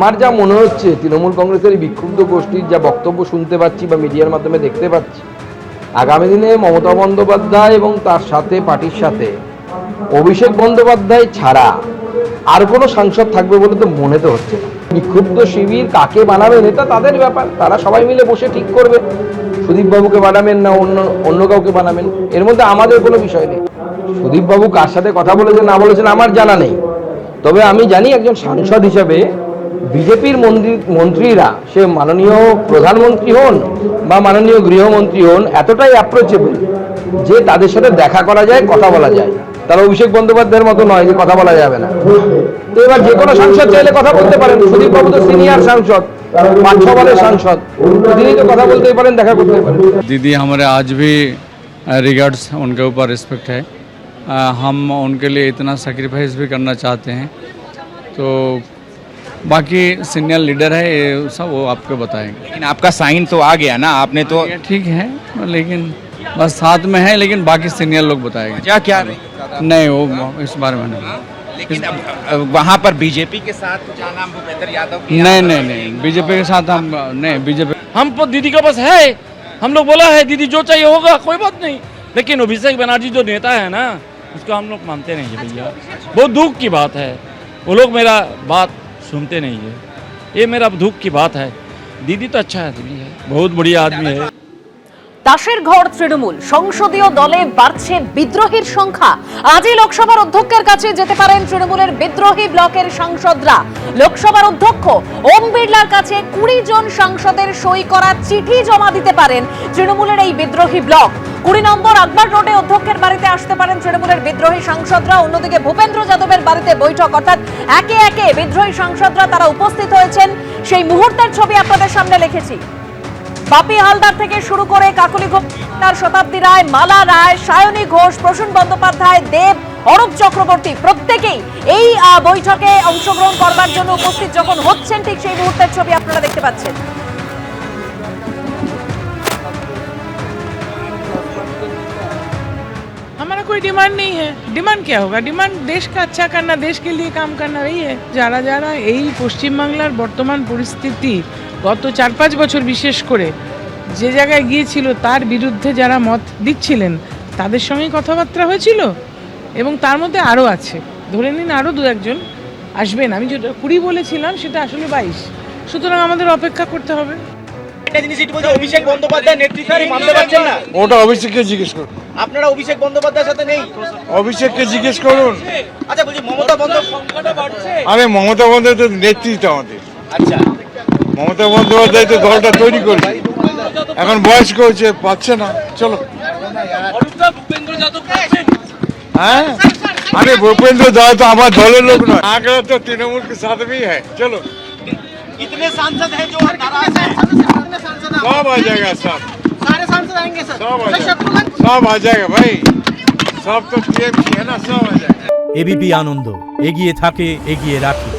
আমার যা মনে হচ্ছে তৃণমূল কংগ্রেসের বিক্ষুব্ধ গোষ্ঠীর যা বক্তব্য শুনতে পাচ্ছি বা মিডিয়ার মাধ্যমে দেখতে পাচ্ছি, আগামী দিনে মমতা বন্দ্যোপাধ্যায় এবং তার সাথে পার্টির সাথে অভিষেক বন্দ্যোপাধ্যায় ছাড়া আর কোনো সাংসদ থাকবে বলে তো মনে তো হচ্ছে না। বিক্ষুব্ধ শিবির কাকে বানাবেন এটা তাদের ব্যাপার, তারা সবাই মিলে বসে ঠিক করবে সুদীপবাবুকে বানাবেন না অন্য কাউকে বানাবেন, এর মধ্যে আমাদের কোনো বিষয় নেই। সুদীপবাবু কার সাথে কথা বলেছেন না বলেছেন আমার জানা নেই, তবে আমি জানি একজন সাংসদ হিসেবে বিজেপির মন্ত্রীরা, সে মাননীয় প্রধানমন্ত্রী হন বা মাননীয় গৃহমন্ত্রী হন, এতটাই অ্যাপ্রোচেবল যে তাদের সাথে দেখা করা যায়, কথা বলা যায়। তারা অভিষেক বন্দ্যোপাধ্যায়ের মতো নয় যে কথা বলা যাবে না। তো এবার যে কোনো সাংসদ চাইলে কথা বলতে পারেন। সুদীপবাবু তো সিনিয়র সাংসদ, 5-6 বারের সাংসদ, তিনি তো কথা বলতেই পারেন, দেখা করতে পারেন। दीदी हमारे आज भी रिगार्ड्स उनके ऊपर रिस्पेक्ट है। हम उनके लिए इतना सेक्रीफाइस भी करना चाहते हैं। तो बाकी सीनियर लीडर है ये सब वो आपको बताएंगे। लेकिन आपका साइन तो आ गया ना, आपने तो ये ठीक है, लेकिन बस साथ में है, लेकिन बाकी सीनियर लोग बताएंगे। क्या रही? नहीं, वो इस बारे में नहीं। लेकिन अब वहाँ पर बीजेपी के साथ जाना भूपेंद्र यादव की नहीं बीजेपी के साथ हम नहीं, बीजेपी हम तो दीदी का बस है, हम लोग बोला है दीदी जो चाहिए होगा, कोई बात नहीं। लेकिन अभिषेक बनर्जी जो नेता है ना, उसको हम लोग मानते नहीं है भैया। बहुत दुख की बात है, वो लोग मेरा बात सुनते नहीं है, ये मेरा दुख की बात है। दीदी तो अच्छा आदमी है, बहुत बढ़िया आदमी है। দাসের ঘর তৃণমূল সংসদীয় দলে বাড়ছে বিদ্রোহীর সংখ্যা। আজই লোকসভার অধ্যক্ষের কাছে যেতে পারেন তৃণমূলের বিদ্রোহী ব্লকের সাংসদরা। লোকসভার অধ্যক্ষ ওম বিড়লার কাছে 20 জন সাংসদের সই করা চিঠি জমা দিতে পারেন তৃণমূলের এই বিদ্রোহী ব্লক। 20 নম্বর আকবর রোডে অধ্যক্ষের বাড়িতে আসতে পারেন তৃণমূলের বিদ্রোহী সাংসদরা। অন্যদিকে ভূপেন্দ্র যাদবের বাড়িতে বৈঠক, অর্থাৎ একে একে বিদ্রোহী সাংসদরা তারা উপস্থিত হয়েছেন। সেই মুহূর্তের ছবি আপনাদের সামনে লিখেছি। বাপি হালদার থেকে শুরু করে কাকলি ঘোষ, শতাব্দী রায়, মালা রায়, সায়নী ঘোষ, প্রসূন বন্দ্যোপাধ্যায়, দেব, অরূপ চক্রবর্তী প্রত্যেকেই এই বৈঠকে অংশগ্রহণ করবার জন্য উপস্থিত যখন হচ্ছেন, ঠিক সেই মুহূর্তের ছবি আপনারা দেখতে পাচ্ছেন। हमारा कोई डिमांड नहीं है। डिमांड क्या होगा? डिमांड देश का अच्छा करना, देश के लिए काम करना, वही है। যারা যারা এই পশ্চিমবাংলার বর্তমান পরিস্থিতি গত 4-5 বছর বিশেষ করে যে জায়গায় গিয়েছিল, তার বিরুদ্ধে যারা মত দিচ্ছিলেন তাদের সঙ্গে কথাবার্তা হয়েছিল, এবং তার মধ্যে আরও আছে, ধরে নিন আরও 2-1 আসবেন। আমি যেটা 20 বলেছিলাম সেটা আসলে 22, সুতরাং আমাদের অপেক্ষা করতে হবে। একটা জিনিস একটু বলছি, অভিষেক বন্দ্যোপাধ্যায়ের নেতৃত্বে মানতে পারছেন না? ওটা অভিষেককে জিজ্ঞেস করুন। আপনারা অভিষেক বন্দ্যোপাধ্যায়ের সাথে নেই? অভিষেককে জিজ্ঞেস করুন। আচ্ছা বলছি, মমতা বন্দ্যোপাধ্যায়, আরে মমতা বন্দ্যোপাধ্যায় তো নেতৃত্ব আমাদের। আচ্ছা মমতা বন্দ্যোপাধ্যায় তো দলটা তৈরি করবে, এখন বয়স্ক হয়েছে, পাচ্ছে না। চলো। হ্যাঁ, আরে ভূপেন্দ্র যাদব তো আমার দলের লোক নয়, আগে তো তৃণমূল के साथ भी है। चलो, कितने सांसद हैं जो नाराज हैं? सब आ जाएगा, सब सारे सांसद आएंगे सर? सब आ जाएगा भाई, सब तो टीएमसी है ना, सब आ जाएगा। এবিপি আনন্দ এগিয়ে থাকে, এগিয়ে রাখে।